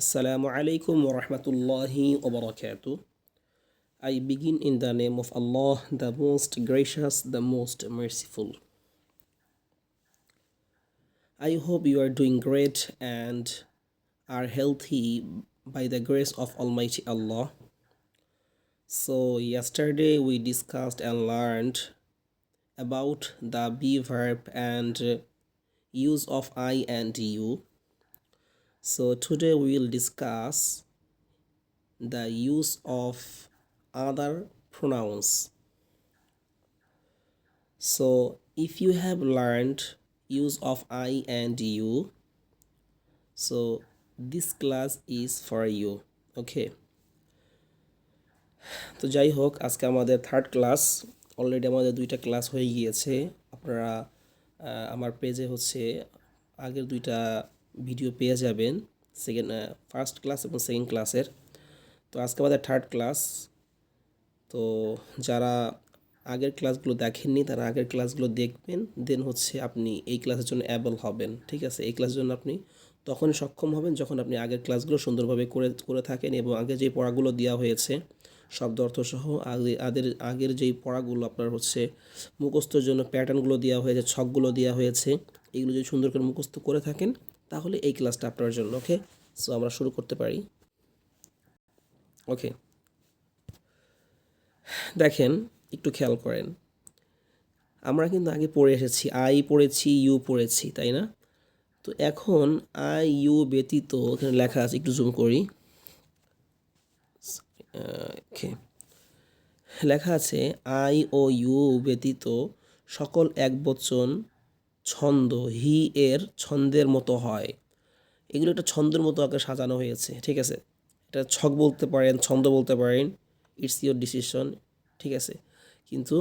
Assalamu alaikum wa rahmatullahi wa barakatuh. I begin in the name of Allah, the most gracious, the most merciful. I hope you are doing great and are healthy by the grace of Almighty Allah. So, yesterday we discussed and learned about the be verb and use of I and you. So, today we will discuss the use of other pronouns. So if you have learned use of I and you, so this class is for you. Okay, তো যাই হোক, আজকে আমাদের third class. Already আমাদের দুইটা class হয়ে গিয়েছে। আপনারা আমার পেজে আগের দুইটা ভিডিও পেয়ে যাবেন, ফার্স্ট ক্লাস এবং সেকেন্ড ক্লাসের। তো আজকে আমাদের থার্ড ক্লাস। তো যারা আগের ক্লাসগুলো দেখেননি তারা আগের ক্লাসগুলো দেখবেন, দেন আপনি এই ক্লাসের জন্য অ্যাবল হবেন। ঠিক আছে, এই ক্লাসের জন্য আপনি তখনই সক্ষম হবেন যখন আপনি আগের ক্লাসগুলো সুন্দরভাবে করে থাকেন এবং আগে যে পড়াগুলো দেওয়া হয়েছে শব্দ অর্থসহ আগের যেই পড়াগুলো আপনার মুখস্থর জন্য প্যাটার্নগুলো দেওয়া হয়েছে, ছকগুলো দেওয়া হয়েছে, এগুলো যদি সুন্দর করে মুখস্থ করে থাকেন তাহলে এই ক্লাসটা আপনার জন্য। ওকে, সো আমরা শুরু করতে পারি। ওকে, দেখেন একটু খেয়াল করেন, আমরা কিন্তু আগে পড়ে এসেছি, আই পড়েছি, ইউ পড়েছি, তাই না? তো এখন আই ইউ ব্যতীত এখানে লেখা আছে, একটু জুম করি। লেখা আছে আই ও ইউ ব্যতীত সকল একবচন ছন্দ হি এর ছন্দের মতো হয়। এগুলো একটা ছন্দের মতো আগে সাজানো হয়েছে। ঠিক আছে, এটা ছক বলতে পারেন, ছন্দ বলতে পারেন, ইটস ইউর ডিসিশন। ঠিক আছে, কিন্তু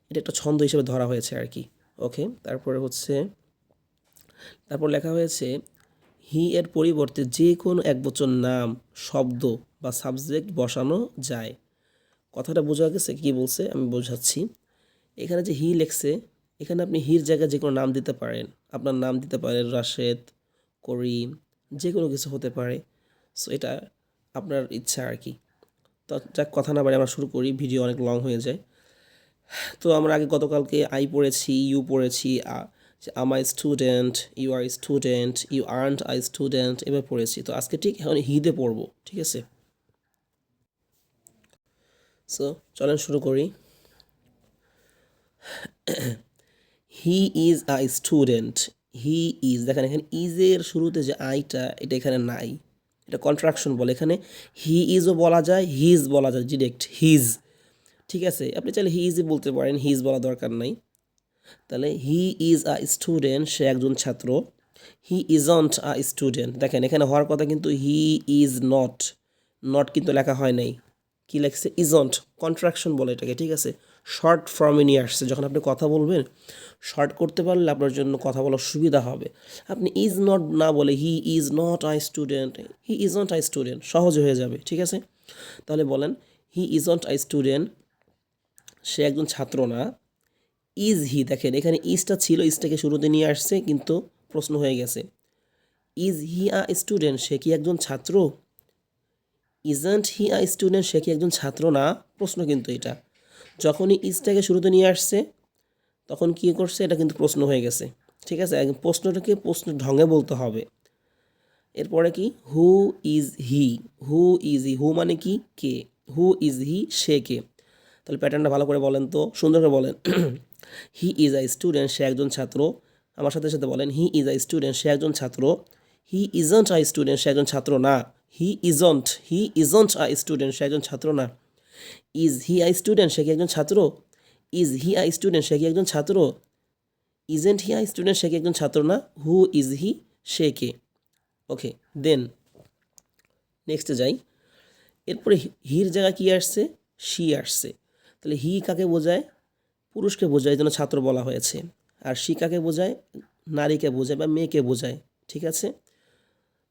এটা একটা ছন্দ হিসেবে ধরা হয়েছে আর কি। ওকে, তারপর লেখা হয়েছে হি এর পরিবর্তে যে কোনো একবচন নাম, শব্দ বা সাবজেক্ট বসানো যায়। কথাটা বোঝা গেছে? কি বলছে আমি বোঝাচ্ছি। এখানে যে হি লেখছে, এখানে আপনি হির জায়গায় যে কোনো নাম দিতে পারেন। আপনার নাম দিতে পারেন রাশেদ, করিম, যে কোনো কিছু হতে পারে। সো এটা আপনার ইচ্ছা আর কি। তো যাক, কথা না বাড়ি আমরা শুরু করি, ভিডিও অনেক লং হয়ে যায়। তো আমরা আগে গতকালকে আই পড়েছি, ইউ পড়েছি, am a student, you are student, you aren't a student, এবার পড়েছি। তো আজকে ঠিক এখন হিদে পড়বো। ঠিক আছে, সো চলেন শুরু করি। হি is a student. He is, দেখেন এখানে ইজের শুরুতে যে আইটা, এটা এখানে নাই, এটা কন্ট্রাকশন বলে। এখানে হি ইজও বলা যায়, হিজ বলা যায়, ডিরেক্ট হিজ। ঠিক আছে, আপনি চাইলে হি ইজই বলতে পারেন, হিজ বলা দরকার নাই। তাহলে হি ইজ আ স্টুডেন্ট, সে একজন ছাত্র। হি ইজন্ট আ স্টুডেন্ট, দেখেন এখানে হওয়ার কথা কিন্তু হি ইজ নট, নট কিন্তু লেখা হয় নাই, কি লেখছে ইজন্ট, কন্ট্রাকশন বলে এটাকে। ঠিক আছে, শর্ট ফর্মে নিয়ে আসছে। যখন আপনি কথা বলবেন শর্ট করতে পারলে আপনার জন্য কথা বলার সুবিধা হবে। আপনি ইজ নট না বলে he is not I student, he isn't a student, সহজে হয়ে যাবে। ঠিক আছে, তাহলে বলেন হি ইজন্ট আই স্টুডেন্ট, সে একজন ছাত্র না। ইজ হি, দেখেন এখানে ইজটা ছিল, ইজটাকে শুরুতে নিয়ে আসছে কিন্তু প্রশ্ন হয়ে গেছে। ইজ হি আ স্টুডেন্ট, সে কি একজন ছাত্র? ইজন্ট হি আ স্টুডেন্ট, সে কি একজন ছাত্র না, প্রশ্ন কিন্তু এটা। যখনই ইজটাকে শুরুতে নিয়ে আসছে তখন কি করছে, এটা কিন্তু প্রশ্ন হয়ে গেছে। ঠিক আছে, প্রশ্নটাকে প্রশ্ন ঢঙে বলতে হবে। এরপরে কি, হু ইজ হি, হু ইজ হি, হু মানে কি, কে, হু ইজ হি, সে কে। তাহলে প্যাটার্নটা ভালো করে বলেন তো, সুন্দর করে বলেন। হি ইজ আ স্টুডেন্ট, সে একজন ছাত্র। আমার সাথে সাথে বলেন, হি ইজ আ স্টুডেন্ট, সে একজন ছাত্র। হি ইজন্ট আ স্টুডেন্ট, সে একজন ছাত্র না। হি ইজন্ট আ স্টুডেন্ট, সে একজন ছাত্র না। ইজ হি আ স্টুডেন্ট, সে কি একজন ছাত্র? ইজ হি আ স্টুডেন্ট, সে কি একজন ছাত্র? ইজেন্ট হি আ স্টুডেন্ট, সে কি একজন ছাত্র না। হু ইজ হি, সে কে। ওকে, দেন নেক্সটে যাই। এরপরে হির জায়গায় কী আসছে, শি আসছে। তাহলে হি কাকে বোঝায়? পুরুষকে বোঝায়, এই জন্য ছাত্র বলা হয়েছে। আর শি কাকে বোঝায়? নারীকে বোঝায় বা মেয়েকে বোঝায়। ঠিক আছে,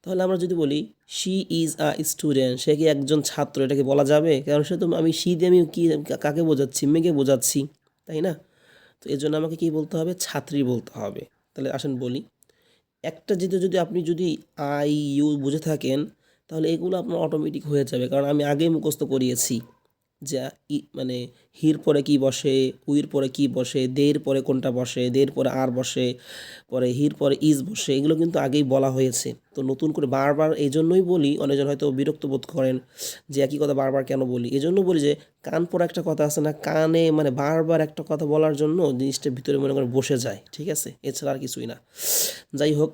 তাহলে আমরা যদি বলি শি ইজ আ স্টুডেন্ট, সে কি একজন ছাত্র, এটাকে বলা যাবে? কারণ সে তো, আমি শি দিয়ে আমি কি কাকে বোঝাচ্ছি? মেয়েকে বোঝাচ্ছি, তাই না? তো এর জন্য আমাকে কী বলতে হবে? ছাত্রী বলতে হবে। তাহলে আসেন বলি, একটা যদি আপনি যদি আই ইউ বুঝে থাকেন তাহলে এগুলো আপনার অটোমেটিক হয়ে যাবে, কারণ আমি আগেই মুখস্থ করিয়েছি যে মানে হির পরে কি বসে, উইর পরে কি বসে, দের পরে কোনটা বসে, দের পরে আর বসে, পরে হির পরে ইজ বসে, এগুলো কিন্তু আগেই বলা হয়েছে। তো নতুন করে বারবার এই জন্যই বলি, অনেকজন হয়তো বিরক্ত বোধ করেন যে একই কথা বারবার কেন বলি। এই জন্য বলি যে কান পড়া একটা কথা আছে না, কানে মানে বারবার একটা কথা বলার জন্য জিনিসটা ভিতরে মনে করে বসে যায়, ঠিক আছে, এছাড়া আর কিছুই না। যাই হোক,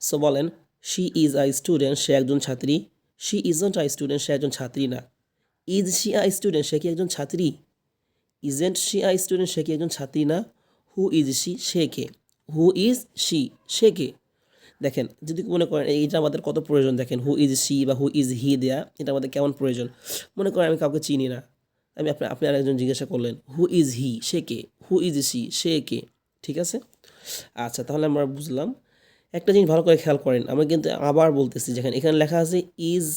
সো বলেন শি ইজ আই স্টুডেন্ট, সে একজন ছাত্রী। শি ইজন্ট আই স্টুডেন্ট, সে একজন ছাত্রী না। ইজ শি আই স্টুডেন্ট, সে কি একজন ছাত্রী? ইজেন্ট শি আই স্টুডেন্ট, সে কি একজন ছাত্রী না? হু ইজ শি, সে কে? হু ইজ শি, সে কে? দেখেন, যদি মনে করেন এইটা আমাদের কত প্রয়োজন, দেখেন হু ইজ শি বা হু ইজ হি দেয়া, এটা আমাদের কেমন প্রয়োজন। মনে করেন আমি কাউকে চিনি না, আমি আপনি আরেকজন জিজ্ঞাসা করলেন হু ইজ হি, সে কে? হু ইজ শি, সে কে? ঠিক আছে, আচ্ছা, তাহলে আমরা বুঝলাম। একটা জিনিস ভালো করে খেয়াল করেন, আমি কিন্তু আবার বলতেছি, যেখানে এখানে লেখা আছে ইজ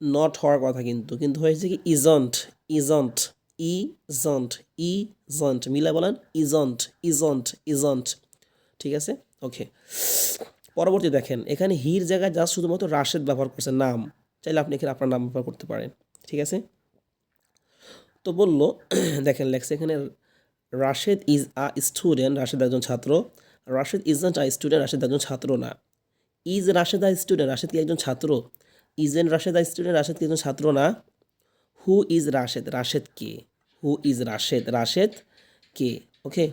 নট হওয়ার কথা, কিন্তু কিন্তু হয়েছে কি ইজন্ট, ইজন্ট, ইজন্ট, ইজন্ট, মিলা বলেন ইজন্ট, ইজন্ট, ইজন্ট, ঠিক আছে, ওকে। পরবর্তী দেখেন, এখানে হির জায়গায় জাস্ট শুধুমাত্র রাশেদ ব্যবহার করছে, নাম, চাইলে আপনি এখানে আপনার নাম ব্যবহার করতে পারেন, ঠিক আছে। তো বললো দেখেন লেখছে এখানে Rashed is a student, Rashed একজন ছাত্র। Rashed isn't a student, Rashed একজন ছাত্র না। Is Rashed a student, Rashed কি একজন ছাত্র? Isn't Rashed a student, Rashed কি একজন ছাত্র না? হু ইজ রাশেদ, রাশেদ কে? হু ইজ রাশেদ, রাশেদ কে? ওকে,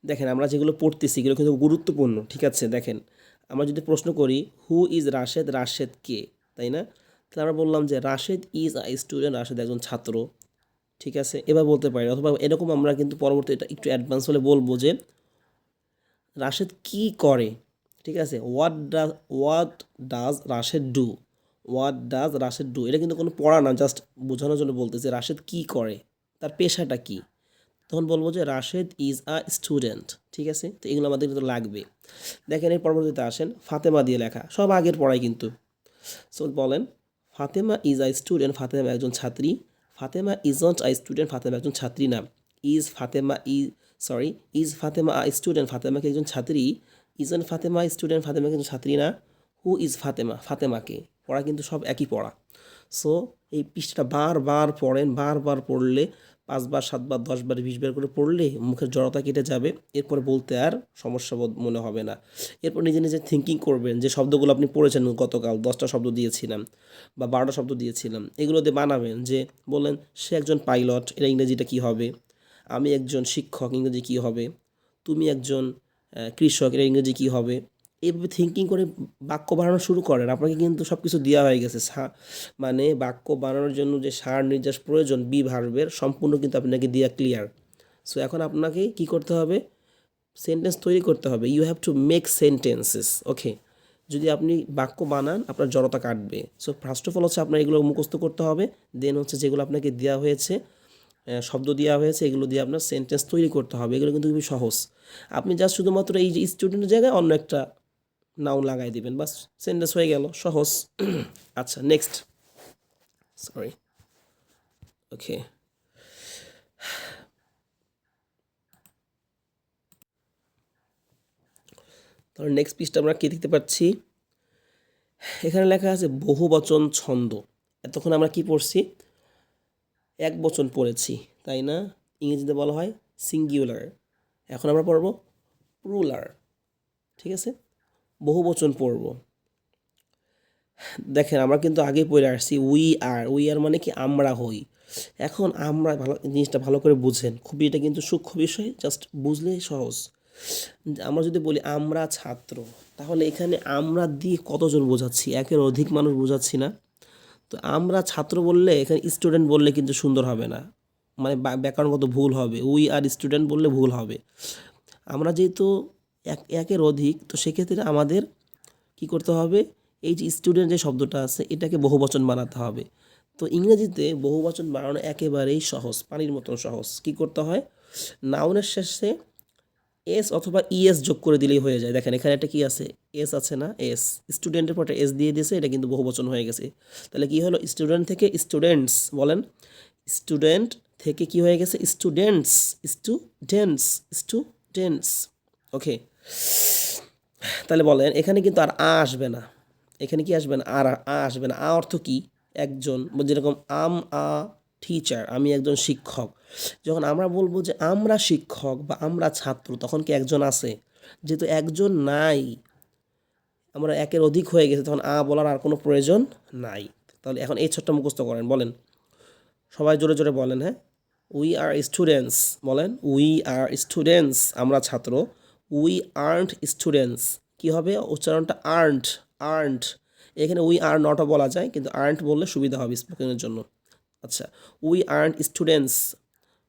দেখেন আমরা যেগুলো পড়তেছি এগুলো কিন্তু গুরুত্বপূর্ণ, ঠিক আছে। দেখেন, আমরা যদি প্রশ্ন করি হু ইজ রাশেদ, রাশেদ কে, তাই না? তাহলে আমরা বললাম যে Rashed is a student, Rashed একজন ছাত্র, ঠিক আছে, এবার বলতে পারি। অথবা এরকম আমরা কিন্তু পরবর্তী এটা একটু অ্যাডভান্স হলে বলবো যে রাশেদ কি করে, ঠিক আছে। What does Rashed do, what does Rashed do, এটা কিন্তু কোনো পড়া না, জাস্ট বোঝানোর জন্য বলতেছে রাশেদ কি করে, তার পেশাটা কি। তখন বলবো যে রাশেদ ইজ আ স্টুডেন্ট, ঠিক আছে। তো এগুলো আমাদের কিন্তু লাগবে। দেখেন এর পরবর্তীতে আসেন, ফাতেমা দিয়ে লেখা, সব আগের পড়াই কিন্তু। সো বলেন Fatema is a student, Fatema একজন ছাত্রী। Fatema isn't a student, Fatema একজন ছাত্রী না। Is Fatema a student, Fatema কি একজন ছাত্রী? ইজন্ট ফাতেমা স্টুডেন্ট, ফাতেমা কি একজন ছাত্রী না। হু ইজ ফাতেমা, ফাতেমাকে? পড়া কিন্তু সব একই পড়া। সো এই পৃষ্ঠাটা বারবার পড়েন, বারবার পড়লে 5 বার 7 বার 10 বার 20 বার করে পড়লে মুখের জড়তা কেটে যাবে, এরপরে বলতে আর সমস্যা বোধ মনে হবে না। এরপর নিজে নিজে থিঙ্কিং করবেন যে শব্দগুলো আপনি পড়েছেন, গতকাল 10টা শব্দ দিয়েছিলাম বা 12টা শব্দ দিয়েছিলাম, এগুলো দিয়ে বানাবেন। যে বললেন সে একজন পাইলট, এটা ইংরেজিটা কী হবে? আমি একজন শিক্ষক, ইংরেজি কী হবে? তুমি একজন কৃষক, এটা ইংরেজি কী হবে? এইভাবে থিঙ্কিং করে বাক্য বানানো শুরু করেন। আপনাকে কিন্তু সব কিছু দেওয়া হয়ে গেছে, মানে বাক্য বানানোর জন্য যে সার নির্যাস প্রয়োজন বি ভার্বের, সম্পূর্ণ কিন্তু আপনাকে দেওয়া ক্লিয়ার। সো এখন আপনাকে কি করতে হবে? সেন্টেন্স তৈরি করতে হবে। You have to make sentences, okay. যদি আপনি বাক্য বানান আপনার জড়তা কাটবে। সো ফার্স্ট অফ অল হচ্ছে আপনার এগুলো মুখস্থ করতে হবে। দেন হচ্ছে যেগুলো আপনাকে দেওয়া হয়েছে, শব্দ দেওয়া হয়েছে, এগুলো দিয়ে আপনার সেন্টেন্স তৈরি করতে হবে। এগুলো কিন্তু খুবই সহজ। আপনি জাস্ট শুধুমাত্র এই যে স্টুডেন্টের জায়গায় অন্য একটা নাউন লাগাই দিবেন, বাস সেন্টেন্স হয়ে গেল, সহজ। আচ্ছা, নেক্সট, সরি, ওকে। তাহলে নেক্সট পিসটা আমরা কি দেখতে পাচ্ছি? এখানে লেখা আছে বহুবচন ছন্দ। এতক্ষণ আমরা কি পড়ছি? এক বচন পড়েছি, তাই না? ইংরেজিতে বলা হয় সিঙ্গুলার। এখন আমরা পড়ব প্লুরাল, ঠিক আছে। বহুবচন পড়ব। দেখেন আমরা কিন্তু আগেই পড়ে আসছি উই আর মানে কি আমরা হই। এখন আমরা জিনিসটা ভালো করে বুঝেন, খুবই এটা কিন্তু সূক্ষ্ম বিষয়, জাস্ট বুঝলেই সহজ। আমরা যদি বলি আমরা ছাত্র, তাহলে এখানে আমরা দিয়ে কতজন বোঝাচ্ছি? একের অধিক মানুষ বোঝাচ্ছি না? তো আমরা ছাত্র বললে এখানে স্টুডেন্ট বললে কিন্তু সুন্দর হবে না, মানে ব্যাকরণগত ভুল হবে। উই আর স্টুডেন্ট বললে ভুল হবে। আমরা যেহেতু একের অধিক, তো সেক্ষেত্রে আমাদের কি করতে হবে? এই যে স্টুডেন্ট যে শব্দটা আছে এটাকে বহুবচন বানাতে হবে। তো ইংরেজিতে বহুবচন বানানো একেবারেই সহজ, পানির মতন সহজ। কি করতে হয়? নাউনের শেষে এস অথবা ইএস যোগ করে দিলেই হয়ে যায়। দেখেন এখানে একটা কি আছে? এস আছে না? এস, স্টুডেন্টের পরে এস দিয়ে দিয়েছে, এটা কিন্তু বহুবচন হয়ে গেছে। তাহলে কি হলো? স্টুডেন্ট থেকে স্টুডেন্টস, বলেন স্টুডেন্ট থেকে কি হয়ে গেছে? স্টুডেন্টস, স্টুডেন্টস, স্টুডেন্টস, ওকে। তাহলে বলেন এখানে কিন্তু আর আ আসবে না, এখানে কি আসবে না, আর আ আসবে না। আ অর্থ কি, একজন, যেরকম আ টিচার, আমি একজন শিক্ষক। যখন আমরা বলবো যে আমরা শিক্ষক বা আমরা ছাত্র, তখন কি একজন আছে? যেহেতু একজন নাই, আমরা একের অধিক হয়ে গেছে, তখন বলার আর কোনো প্রয়োজন নাই। তাহলে এখন এই ছোট্ট মুখস্থ করেন, বলেন সবাই জোরে জোরে বলেন, হ্যাঁ। উই আর স্টুডেন্টস, বলেন উই আর স্টুডেন্টস, আমরা ছাত্র। উই আর্নড স্টুডেন্টস, কী হবে উচ্চারণটা, আর্নড, আর্নড। এখানে উই আর নটও বলা যায়, কিন্তু আর্নড বললে সুবিধা হবে স্পোকেনের জন্য। আচ্ছা, we earned students,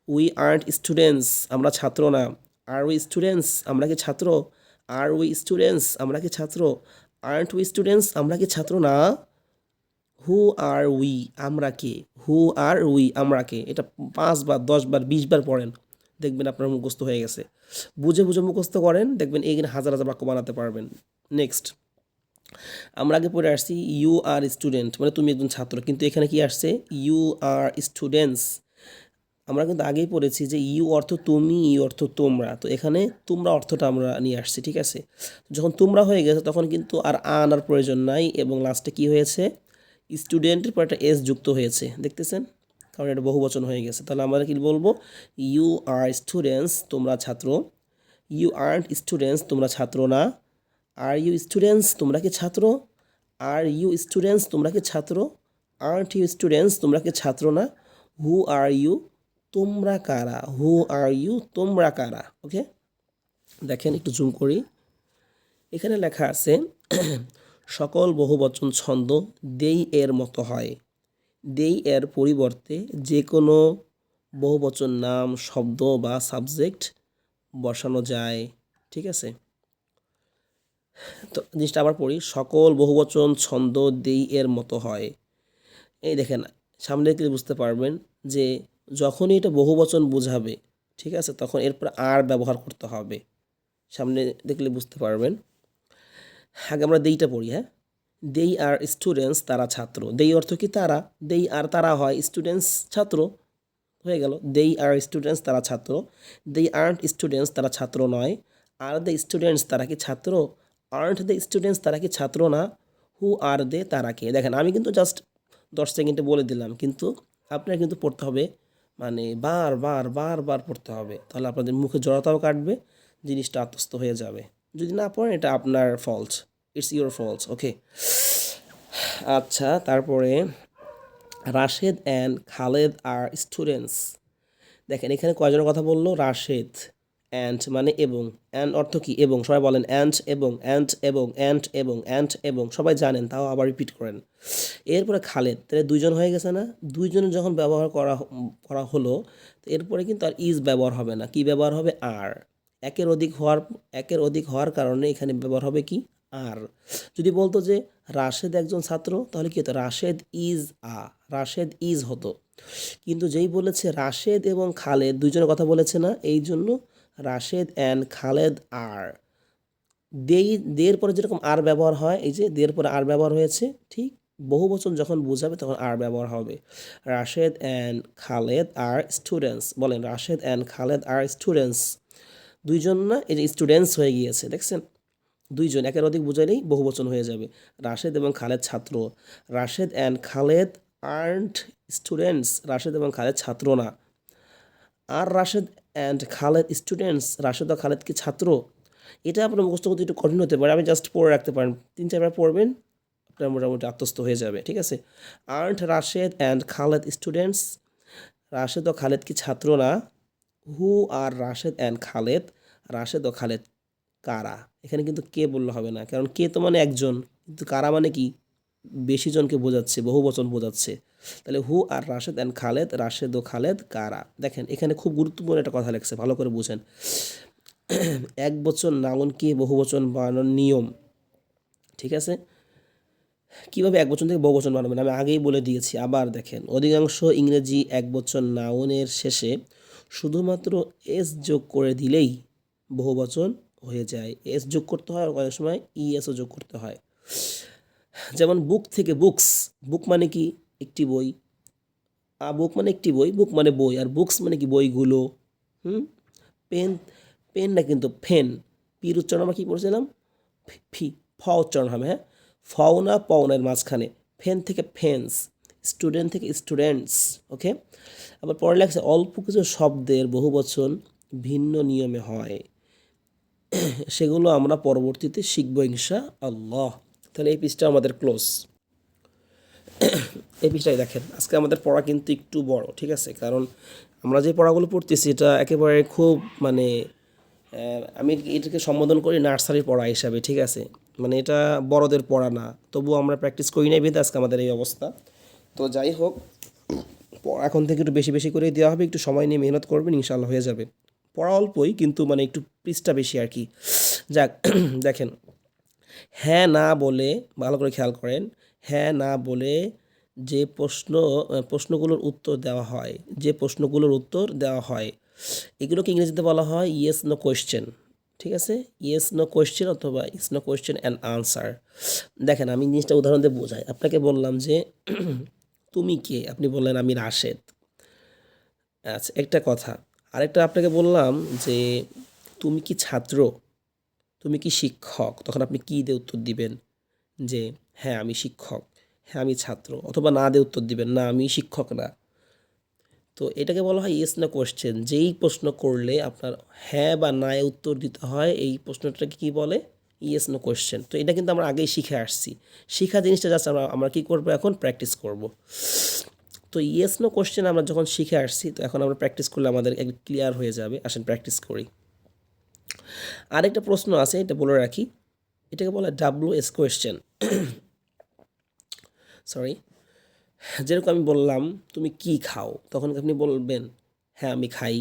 we earned students, আমরা ছাত্র না। আর উই স্টুডেন্টস, আমরা কি ছাত্র? আর উই স্টুডেন্টস, আমরা কি ছাত্র? আর্নড উই স্টুডেন্টস, আমরা কি ছাত্র না? হু আর উই, আমরা কে? হু আর উই, আমরা কে? এটা 5 বার 10 বার 20 বার পড়েন, দেখবেন আপনার মুখস্থ হয়ে গেছে। বুঝে বুঝে মুখস্থ করেন, দেখবেন এইখানে হাজার হাজার বাক্য বানাতে পারবেন। নেক্সট, আমরা আগে পড়ে আসছি ইউ আর স্টুডেন্ট, মানে তুমি একজন ছাত্র, কিন্তু এখানে কি আসছে, ইউ আর স্টুডেন্টস। আমরা কিন্তু আগেই পড়েছি যে ইউ অর্থ তুমি, ইউ অর্থ তোমরা, তো এখানে তোমরা অর্থটা আমরা নিয়ে আসছি, ঠিক আছে। যখন তোমরা হয়ে গেছে তখন কিন্তু আর আনার প্রয়োজন নাই, এবং লাস্টে কি হয়েছে, স্টুডেন্টের পর একটা এস যুক্ত হয়েছে, দেখতেছেন, কারণ এটা বহুবচন হয়ে গেছে। তাহলে আমরা কি বলবো, ইউ আর স্টুডেন্টস, তোমরা ছাত্র। ইউ আর্নড স্টুডেন্টস, তোমরা ছাত্র না। আর ইউ স্টুডেন্টস, তোমরা কি ছাত্র? আর ইউ স্টুডেন্টস, তোমরা কি ছাত্র? আর্নড ইউ স্টুডেন্টস, তোমরা কি ছাত্র না? হু আর ইউ, তোমরা কারা? হু আর ইউ, তোমরা কারা? ওকে, দেখেন একটু জুম করি, এখানে লেখা আছে সকল বহুবচন ছন্দ দেই এর মতো হয়। দেই এর পরিবর্তে যে কোনো বহুবচন নাম, শব্দ বা সাবজেক্ট বসানো যায়, ঠিক আছে। তো জিনিসটা আবার পড়ি, সকল বহুবচন ছন্দ দেই এর মতো হয়। এই দেখেন, সামনে দেখলে বুঝতে পারবেন যে যখনই এটা বহুবচন বোঝাবে, ঠিক আছে, তখন এরপর আর ব্যবহার করতে হবে। সামনে দেখলে বুঝতে পারবেন। আগে আমরা দেইটা পড়ি, হ্যাঁ। দেই আর স্টুডেন্টস, তারা ছাত্র। দেই অর্থ কি, তারা। দেই আর তারা হয় স্টুডেন্টস, ছাত্র, হয়ে গেল। দেই আর স্টুডেন্টস, তারা ছাত্র। দেই আর্নড স্টুডেন্টস, তারা ছাত্র নয়। আর দ্য স্টুডেন্টস, তারা কি ছাত্র? আর্নড দ্য স্টুডেন্টস, তারা কি ছাত্র না? হু আর দে, তারা কে? দেখেন আমি কিন্তু জাস্ট 10 সেকেন্ডে বলে দিলাম, কিন্তু আপনার কিন্তু পড়তে হবে, মানে বার পড়তে হবে, তাহলে আপনাদের মুখে জড়তাও কাটবে, জিনিসটা আত্মস্থ হয়ে যাবে। যদি না পড়েন, এটা আপনার fault, it's your fault, okay. আচ্ছা, তারপরে Rashed and Khaled R students. দেখেন এখানে কয়জনের কথা বললো, রাশেদ, অ্যান্ড মানে এবং, অ্যান্ড অর্থ কি, এবং, সবাই বলেন অ্যান্ড এবং, অ্যান্ড এবং, অ্যান্ড এবং, অ্যান্ড এবং, সবাই জানেন, তাও আবার রিপিট করেন। এরপরে খালেদ, তাহলে দুইজন হয়ে গেছে না, দুইজনের যখন ব্যবহার করা হলো, তো এরপরে কিন্তু আর ইজ ব্যবহার হবে না, কি ব্যবহার হবে, আর। একের অধিক হওয়ার কারণে এখানে ব্যবহার হবে কি, আর। যদি বলতো যে রাশেদ একজন ছাত্র, তাহলে কি হতো, রাশেদ ইজ হতো। কিন্তু যেই বলেছে রাশেদ এবং খালেদ দুইজনের কথা বলেছে না, এই জন্য রাশেদ অ্যান্ড খালেদ আর। দের পরে যেরকম আর ব্যবহার হয়, এই যে দের পরে আর ব্যবহার হয়েছে, ঠিক বহুবচন যখন বোঝাবে তখন আর ব্যবহার হবে। Rashed and Khaled R students, বলেন Rashed and Khaled R students. দুইজন না, এই যে স্টুডেন্টস হয়ে গিয়েছে, দেখছেন, দুইজন, একের অধিক বোঝাইলেই বহুবচন হয়ে যাবে। রাশেদ এবং খালেদ ছাত্র। Rashed and Khaled earned students, Rashed এবং খালেদ ছাত্র না। আর রাশেদ অ্যান্ড খালেদ স্টুডেন্টস, রাশেদ ও খালেদ কি ছাত্র? এটা আপনার মুখস্থ করতে একটু কঠিন হতে পারে, আমি জাস্ট পড়ে রাখতে পারেন, 3-4 বার পড়বেন, আপনার মোটামুটি আত্মস্থ হয়ে যাবে, ঠিক আছে। Aren't Rashed and Khaled students, Rashed ও খালেদ কি ছাত্র না? Who are Rashed and Khaled, Rashed ও খালেদ কারা? এখানে কিন্তু কে বললে হবে না, কারণ কে তো মানে একজন, কিন্তু কারা মানে কি, বেশি জনকে বোঝাচ্ছে, বহু বচন বোঝাচ্ছে। তাহলে হু আর রাশেদ অ্যান্ড খালেদ, রাশেদ ও খালেদ কারা? দেখেন এখানে খুব গুরুত্বপূর্ণ একটা কথা লেগেছে, ভালো করে বুঝেন। এক বচন নাউনকে বহু বচন বানানোর নিয়ম, ঠিক আছে। কীভাবে এক বচন থেকে বহু বচন বানাবেন আমি আগেই বলে দিয়েছি, আবার দেখেন, অধিকাংশ ইংরেজি এক বচন নাউনের শেষে শুধুমাত্র এস যোগ করে দিলেই বহু বচন হয়ে যায়। এস যোগ করতে হয়, আর অনেক সময় ইএসও যোগ করতে হয়। যেমন বুক থেকে বুকস, বুক মানে কি, একটি বই। বুক মানে একটি বই, বুক মানে বই, আর বুকস মানে কি, বইগুলো। হুম। পেন, পেন না কিন্তু ফেন, পির উচ্চারণ আমরা কী পড়ছিলাম, ফি ফ উচ্চারণ হবে, হ্যাঁ, ফাও না পাওনের মাঝখানে, ফেন থেকে ফেন্স, স্টুডেন্ট থেকে স্টুডেন্টস। ওকে, আবার পরে লেখছে অল্প কিছু শব্দের বহুবচন ভিন্ন নিয়মে হয়, সেগুলো আমরা পরবর্তীতে শিখবো ইনশা আল্লাহ। তাহলে এই পিসটা আমাদের ক্লোজ। এই পিসটাই দেখেন, আজকে আমাদের পড়া কিন্তু একটু বড়, ঠিক আছে, কারণ আমরা যে পড়াগুলো পড়তেছি এটা একেবারে খুব মানে আমি এটাকে সম্বোধন করি নার্সারির পড়া হিসাবে, ঠিক আছে, মানে এটা বড়দের পড়া না, তবুও আমরা প্র্যাকটিস করি নাই বেঁধে আজকে আমাদের এই অবস্থা। তো যাই হোক, এখন থেকে একটু বেশি বেশি করে দেওয়া হবে, একটু সময় নিয়ে মেহনত করবেন, ইনশাল্লাহ হয়ে যাবে। পড়া অল্পই কিন্তু মানে একটু পৃষ্ঠা বেশি আর কি। যাক, দেখেন, হ্যাঁ না বলে, ভালো করে খেয়াল করেন, হ্যাঁ না বলে যে প্রশ্নগুলোর উত্তর দেওয়া হয়, যে প্রশ্নগুলোর উত্তর দেওয়া হয়, এগুলোকে ইংরেজিতে বলা হয় ইয়েস নো কোয়েশ্চেন, ঠিক আছে, ইয়েস নো কোয়েশ্চেন অথবা is no question and answer. দেখেন আমি জিনিসটা উদাহরণ দিয়ে বোঝাই, আপনাকে বললাম যে তুমি কে, আপনি বললেন আমি রাশেদ। আচ্ছা, একটা কথা। আরেকটা আপনাকে বললাম যে তুমি কি ছাত্র, তুমি কি শিক্ষক, তখন আপনি কি দিয়ে উত্তর দিবেন, যে হ্যাঁ আমি শিক্ষক, হ্যাঁ আমি ছাত্র, অথবা না দিয়ে উত্তর দিবেন না আমি শিক্ষক না। তো এটাকে বলা হয় ইয়েস না কোশ্চেন, যেই প্রশ্ন করলে আপনার হ্যাঁ বা না এ উত্তর দিতে হয়, এই প্রশ্নটাকে কি বলে, ইয়েস নো কোশ্চেন। তো এটা কিন্তু আমরা আগেই শিখে আসছি, শিখা জিনিসটা জাস্ট আমরা আমরা কী করবো, এখন প্র্যাকটিস করব। তো ইয়েস নো কোশ্চেন আমরা যখন শিখে আসছি, তো এখন আমরা প্র্যাকটিস করলে আমাদের একটু ক্লিয়ার হয়ে যাবে, আসেন প্র্যাকটিস করি। আরেকটা প্রশ্ন আছে, এটা বলে রাখি, এটাকে বলে WS কোয়েশ্চেন, সরি। যেরকম আমি বললাম তুমি কি খাও, তখন আপনি বলবেন হ্যাঁ আমি খাই।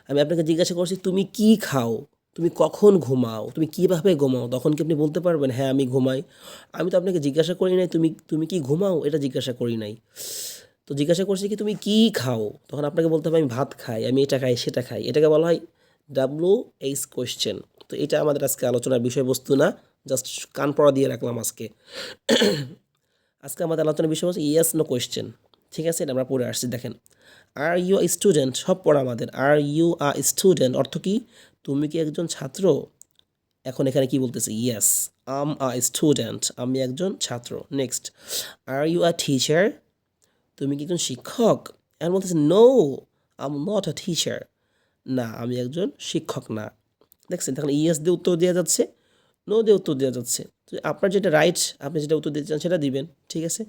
আমি আপনাকে জিজ্ঞাসা করছি তুমি কি খাও, তুমি কখন ঘুমাও, তুমি কিভাবে ঘুমাও, তখন কি আপনি বলতে পারবেন হ্যাঁ আমি ঘুমাই। আমি তো আপনাকে জিজ্ঞাসা করি নাই তুমি তুমি কি ঘুমাও, এটা জিজ্ঞাসা করি নাই। তো জিজ্ঞাসা করছি কি তুমি কি খাও, তখন আপনাকে বলতে হবে আমি ভাত খাই, আমি এটা খাই সেটা খাই। এটাকে বলা হয় WH কোয়েশ্চেন। তো এটা আমাদের আজকে আলোচনার বিষয়বস্তু না, জাস্ট কান পড়া দিয়ে রাখলাম আজকে। আজকে আমাদের আলোচনার বিষয় হচ্ছে ইয়েস নো কোয়েশ্চেন, ঠিক আছে, এটা আমরা পড়ে আসছি। দেখেন, আর ইউ আ স্টুডেন্ট, সব পড়া আমাদের। আর ইউ আ স্টুডেন্ট অর্থ কি, তুমি কি একজন ছাত্র। এখন এখানে কি বলতেছে, ইয়েস আম আ স্টুডেন্ট, আমি একজন ছাত্র। Next, are you a teacher, তুমি কি একজন শিক্ষক। এখন বলতেছে no I'm not a teacher, না আমি একজন শিক্ষক না। দেখছেন, তখন ইয়েস দিয়ে উত্তর দেওয়া যাচ্ছে, নো দিয়ে উত্তর দেওয়া যাচ্ছে। তো আপনার যেটা রাইট, আপনি যেটা উত্তর দিতে চান সেটা দিবেন, ঠিক আছে।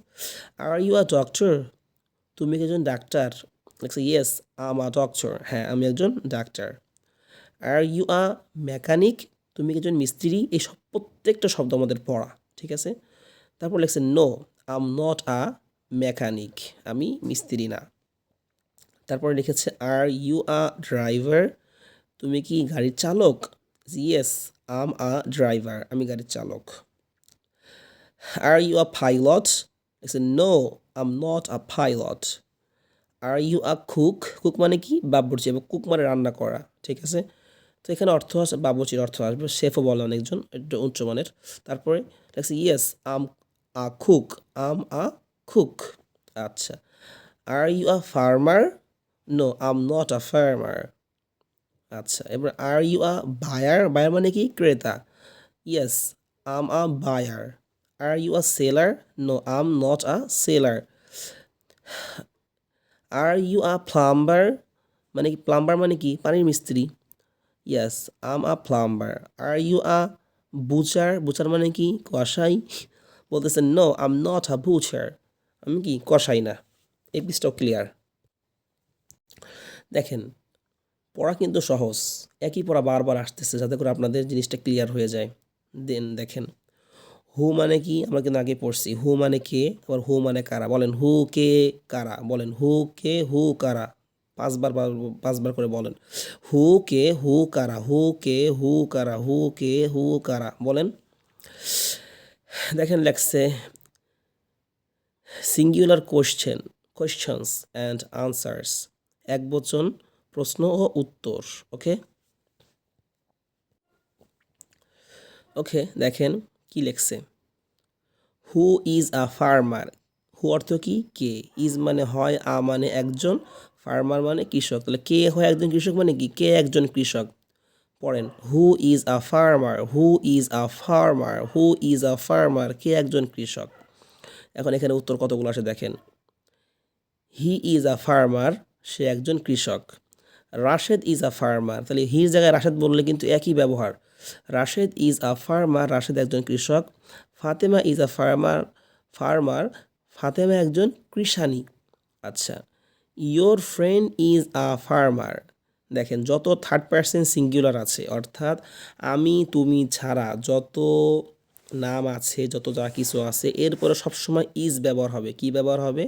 আর ইউ আর ডক্টর, তুমি কি একজন ডাক্তার। দেখছি ইয়েস আম আ ডক্টর, হ্যাঁ আমি একজন ডাক্তার। আর ইউ আ মেকানিক, তুমি কি একজন মিস্ত্রি। এই সব প্রত্যেকটা শব্দ আমাদের পড়া, ঠিক আছে। তারপর লেখছে no I'm not a mechanic, আমি মিস্ত্রি না। তারপরে লিখেছে আর ইউ আ ড্রাইভার, তুমি কি গাড়ির চালক। ইয়েস আম আ ড্রাইভার, আমি গাড়ির চালক। Are you a pilot, no I'm not a pilot. Are you a cook, cook মানে কি বাবুর্চি, এবং কুক মানে রান্না করা, ঠিক আছে। তো এখানে অর্থ আসে বাবুর্চির অর্থ আসবে, শেফও বলে অনেকজন, একটু উচ্চমানের। তারপরে দেখছি yes I'm a cook, I'm a cook. আচ্ছা, are you a farmer, no I'm not a farmer. আচ্ছা, এবার are you a buyer, buyer মানে কি ক্রেতা। Yes I'm a buyer. Are you a seller, no I'm not a seller. Are you a plumber, মানে কি plumber মানে কি পানির মিস্ত্রি। Yes I'm a plumber. Are you a butcher, butcher মানে কি কসাই। বলতেছেন no I'm not a Butcher, আমি কি কসাই না। এই পিসটাও ক্লিয়ার। দেখেন, পড়া কিন্তু সহজ, একই পড়া বারবার আসতেছে যাতে করে আপনাদের জিনিসটা ক্লিয়ার হয়ে যায়। দেন দেখেন, হু মানে কি আমরা কিন্তু আগে পড়ছি, হু মানে কে, আবার হু মানে কারা। বলেন হু কে কারা, বলেন হু কে হু কারা, পাঁচবার করে বলেন। হু কে হু কারা, হু কে হু কারা, হু কে হু কারা, বলেন। দেখেন লেখছে সিঙ্গুলার কোয়েশ্চেনস অ্যান্ড আনসার্স, এক বচন প্রশ্ন ও উত্তর। ওকে ওকে, দেখেন কি লেখছে, হু ইজ আ ফার্মার। হু অর্থ কি কে, ইজ মানে হয়, আ মানে একজন, ফার্মার মানে কৃষক। তাহলে কে হয় একজন কৃষক, মানে কি কে একজন কৃষক। পড়েন, who is a farmer, who is a farmer, who is a farmer, কে একজন কৃষক। এখন এখানে উত্তর কতগুলো আসে দেখেন, হি ইজ আ ফার্মার, সে একজন কৃষক। রাশেদ ইজ আ ফার্মার, তাহলে হির জায়গায় রাশেদ বললে কিন্তু একই ব্যবহার। Rashed is a farmer, Rashed একজন কৃষক। Fatema is a farmer, farmer, Fatema একজন কৃষানী। আচ্ছা, your friend is a farmer, দেখেন যত থার্ড পারসন সিঙ্গুলার আছে, অর্থাৎ আমি তুমি ছাড়া যত নাম আছে, যত যা কিছু আছে, এরপরে সবসময় ইজ ব্যবহার হবে। কি ব্যবহার হবে?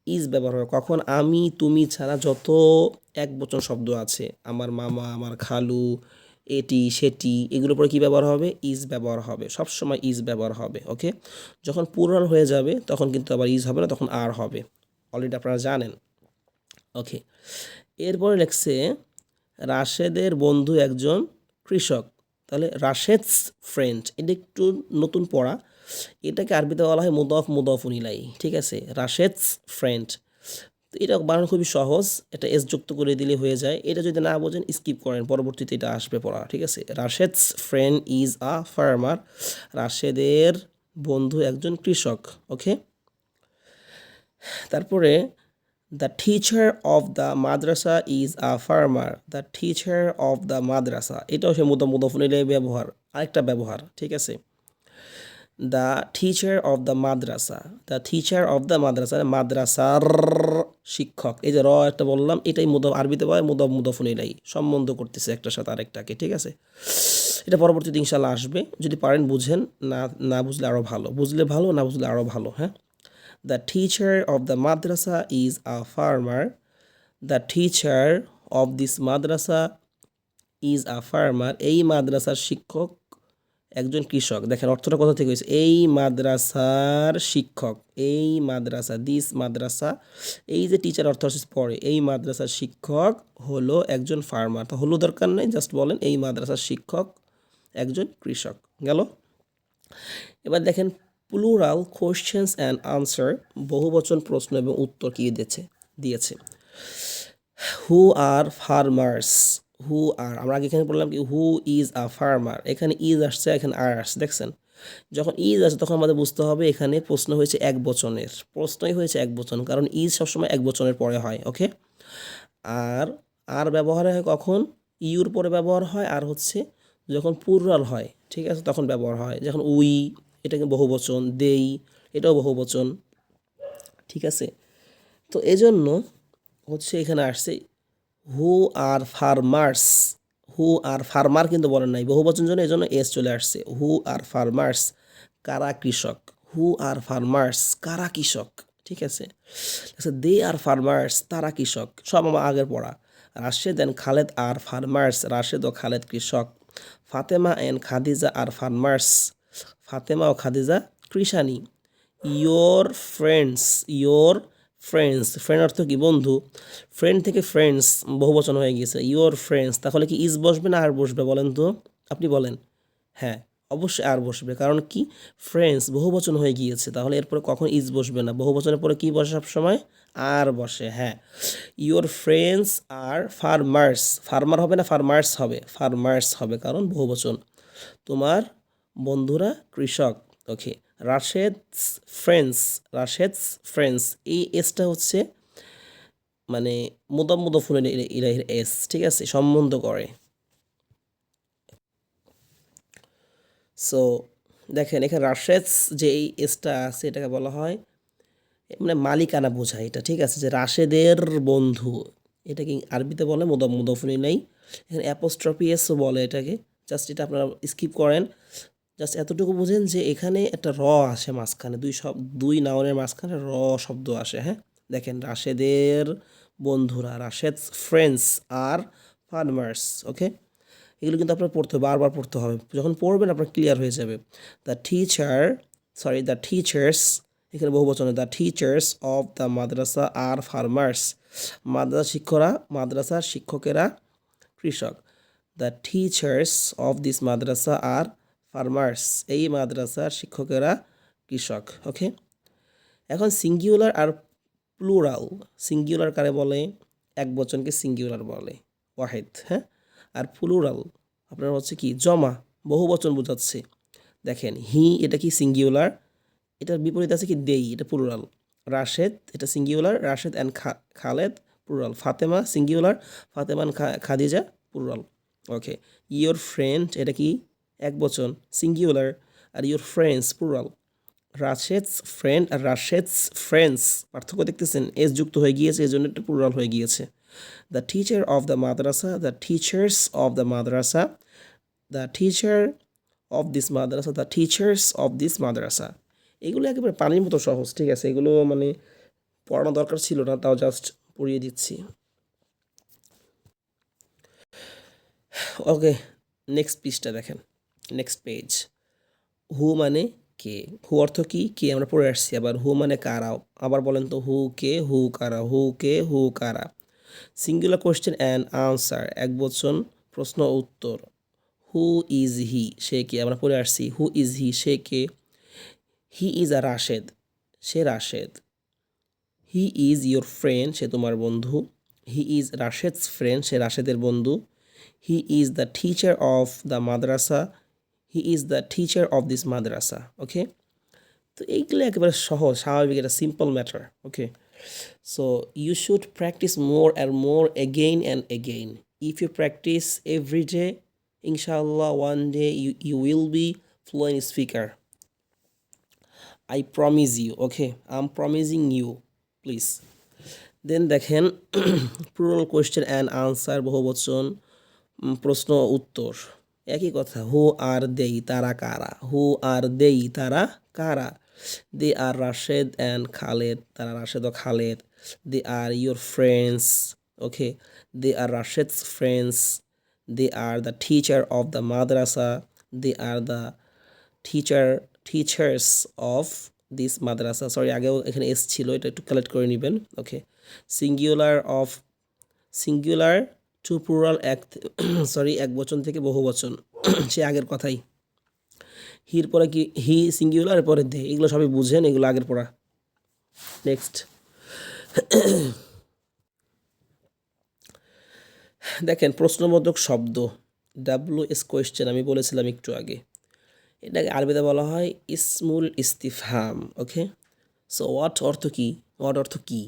ইজ ব্যবহার হবে। কখন? আমি তুমি ছাড়া যত এক বচন শব্দ আছে, আমার মামা, আমার খালু, এটি সেটি, এগুলোর পরে কী ব্যবহার হবে? ইজ ব্যবহার হবে, সবসময় ইজ ব্যবহার হবে। ওকে, যখন প্লুরাল হয়ে যাবে তখন কিন্তু আবার ইজ হবে না, তখন আর হবে। অলরেডি আপনারা জানেন। ওকে, এরপরে লেখছে রাশেদের বন্ধু একজন কৃষক। তাহলে রাশেদস ফ্রেন্ড, এটা একটু নতুন পড়া, এটাকে আরবিতে বলা হয় মুদফ মুদফুন ইলাই। ঠিক আছে, রাশেদস ফ্রেন্ড, তো এটা বানানো খুবই সহজ, এটা এস যুক্ত করে দিলে হয়ে যায়। এটা যদি না বোঝেন স্কিপ করেন, পরবর্তীতে এটা আসবে পড়া। ঠিক আছে, Rashed's friend is a farmer, রাশেদের বন্ধু একজন কৃষক। ওকে, তারপরে the teacher of the madrasa is a farmer, the teacher of the madrasa, এটাও সে মুদফুনিলে ব্যবহার, আরেকটা ব্যবহার। ঠিক আছে, the teacher of the madrasa, the teacher of the madrasa, মাদ্রাসার শিক্ষক, এই যে র একটা বললাম, এটাই আরবিতে বলে মুদফুনিলাই, সম্বন্ধ করতেছে একটার সাথে আরেকটাকে। ঠিক আছে, এটা পরবর্তীতে ইনশাল্লাহ আসবে, যদি পারেন বুঝেন, না না বুঝলে আরও ভালো, বুঝলে ভালো, না বুঝলে আরও ভালো। হ্যাঁ, the teacher of the madrasa is a farmer, the teacher of this madrasa is a farmer, এই মাদ্রাসার শিক্ষক একজন কৃষক। দেখেন অর্থটা কোথা থেকে হয়েছে, এই মাদ্রাসার শিক্ষক, এই মাদ্রাসা, দিস মাদ্রাসা, এই যে টিচার অর্থ হচ্ছে পরে, এই মাদ্রাসার শিক্ষক হলো একজন ফার্মার। তো হলো দরকার নেই, জাস্ট বলেন এই মাদ্রাসার শিক্ষক একজন কৃষক। গেল। এবার দেখেন প্লুরাল কোয়েশ্চেন্স অ্যান্ড আনসার, বহুবচন প্রশ্ন এবং উত্তর কি দিয়েছে। হু আর ফার্মার্স, হু আর, আমরা আগে এখানে বললাম কি হু ইজ আ ফার্মার, এখানে ইজ আসছে, এখানে আর আসছে। দেখছেন, যখন ইজ আসে তখন আমাদের বুঝতে হবে এখানে প্রশ্ন হয়েছে এক বচনের, প্রশ্নই হয়েছে এক বচন, কারণ ইজ সবসময় এক বচনের পরে হয়। ওকে, আর ব্যবহার হয় কখন? ইউর পরে ব্যবহার হয়, আর হচ্ছে যখন প্লুরাল হয়, ঠিক আছে, তখন ব্যবহার হয়। যখন উই, এটাকে বহুবচন, দেই, এটাও বহুবচন। ঠিক আছে, তো এজন্য হচ্ছে এখানে আসছে হু are farmers, who R farmer কিন্তু বলেন নাই, বহুবচন জন্য এজন্য এস চলে আসছে। হু আর ফার্মার্স, কারা কৃষক, হু আর ফার্মার্স, কারা কৃষক। ঠিক আছে, দে আর ফার্মার্স, তারা কৃষক, সব আমার আগের পড়া। Rashed and Khaled are farmers, Rashed ও খালেদ কৃষক। Fatema and Khadija are farmers, Fatema ও খাদিজা কৃষানী। Your friends, your friends, friend অর্থ কি? বন্ধু। ফ্রেন্ড থেকে ফ্রেন্ডস বহুবচন হয়ে গিয়েছে, ইয়োর ফ্রেন্ডস, তাহলে কি ইজ বসবে না আর বসবে বলেন তো, আপনি বলেন। হ্যাঁ, অবশ্যই আর বসবে, কারণ কি ফ্রেন্ডস বহুবচন হয়ে গিয়েছে, তাহলে এরপরে কখন ইজ বসবে না, বহুবচনের পরে কি বসে সবসময়? আর বসে। হ্যাঁ, your friends are farmers, farmer হবে না ফার্মার্স হবে? ফার্মার্স হবে, কারণ বহুবচন। তোমার বন্ধুরা কৃষক। ওকে, রাশেদস ফ্রেন্ডস, রাশেদস ফ্রেন্ডস, এই এসটা হচ্ছে মানে মুদফুল ইলাইহির এস। ঠিক আছে, সম্বন্ধ করে। সো দেখেন এখানে রাশেদস যে এই এসটা আছে, এটাকে বলা হয় মানে মালিকানা বোঝায় এটা। ঠিক আছে, যে রাশেদের বন্ধু, এটাকে আরবিতে বলে মুদফুল ইলাই, এখানে অ্যাপোস্ট্রফি এসও বলে এটাকে। জাস্ট এটা আপনারা স্কিপ করেন, জাস্ট এতটুকু বুঝেন যে এখানে একটা র আসে মাঝখানে, দুই নাউনের মাঝখানে র শব্দ আসে। হ্যাঁ, দেখেন রাশেদের বন্ধুরা, রাশেদ ফ্রেন্ডস আর ফার্মার্স। ওকে, এগুলো কিন্তু আপনার পড়তে হবে, বারবার পড়তে হবে, যখন পড়বেন আপনার ক্লিয়ার হয়ে যাবে। The teacher, sorry the teachers, এখানে বহু বচনে, the teachers of the Madrasa are farmers, মাদ্রাসার শিক্ষকেরা কৃষক। The teachers of this Madrasa are farmers, এই মাদ্রাসার শিক্ষকেরা কৃষক। ওকে, এখন সিঙ্গুলার আর প্লুরাল, সিঙ্গুলার কারে বলে? এক বচনকে সিঙ্গুলার বলে, ওয়াহেদ। হ্যাঁ, আর প্লুরাল আপনার হচ্ছে কি জমা, বহু বচন বোঝাচ্ছে। দেখেন হি এটা কি সিঙ্গুলার, এটার বিপরীত আছে কি দেই, এটা প্লুরাল। রাশেদ এটা singular, Rashed and Khaled plural. Fatema singular, Fatema and Khadija plural. Okay, your friend এটা কি এক বচন সিঙ্গুলার, আর your friends plural. Rashed's friend আর রাশেদস ফ্রেন্ডস পার্থক্য দেখতেছেন, এস যুক্ত হয়ে গিয়েছে, এই জন্য একটা প্লুরাল হয়ে গিয়েছে। The teacher of the madrasa, the teachers of the madrasa, the teacher of this madrasa, the teachers of this madrasa. এগুলো একেবারে পানির মতো সহজ, ঠিক আছে, এগুলো মানে পড়ানো দরকার ছিল না, তাও জাস্ট পড়িয়ে দিচ্ছি। ওকে, নেক্সট পেজটা দেখেন, নেক্সট পেজ। হু মানে কে, হু অর্থ কি, কে আমরা পড়ে আসছি। আবার হু মানে কারা, আবার বলেন তো হু কে, হু কারা, হু কে, হু কারা। সিঙ্গুলার কোয়েশ্চেন অ্যান্ড আনসার, এক বচন প্রশ্ন উত্তর। হু ইজ হি, সে কে, আমরা পড়ে আসছি। হু ইজ হি, সে কে। হি ইজ আ রাশেদ, সে রাশেদ। হি ইজ ইয়োর ফ্রেন্ড, সে তোমার বন্ধু। হি ইজ রাশেদস ফ্রেন্ড, সে রাশেদের বন্ধু। He is the teacher of the madrasa, he is the teacher of this madrasa. Okay, তো এইগুলো একেবারে সহজ, স্বাভাবিক, এটা simple matter. Okay, so you should practise more and more again and again. If you practise every day, ইনশাআল্লাহ one day you will be fluent speaker. I promise you, okay, I'm promising you, please. Then দেখেন plural question and answer, বহুবচন প্রশ্ন উত্তর, একই কথা। হু আর they, তারা কারা, হু আর they, তারা কারা। They are Rashed and Khaled, তারা রাশেদ ও খালেদ। They are your friends, okay, they are Rashed's friends. They are the teacher of the madrasa, they are the teachers of this madrasa. Sorry, আগেও এখানে এস ছিল, এটা একটু কালেক্ট করে নেবেন। Okay, singular to plural, sorry এক বচন থেকে বহু বচন, সে আগের কথাই। হির পরে কি, হি সিঙ্গুলার পরে দে, এগুলো সবই বুঝেন, এগুলো আগের পড়া। নেক্সট দেখেন প্রশ্নবোধক শব্দ, ডাব্লিউ এস কোয়েশ্চেন, আমি বলেছিলাম একটু আগে, এটাকে আরবিতে বলা হয় ইসমুল ইস্তিফহাম। ওকে, সো হোয়াট অর্থ কি, হোয়াট অর্থ কি,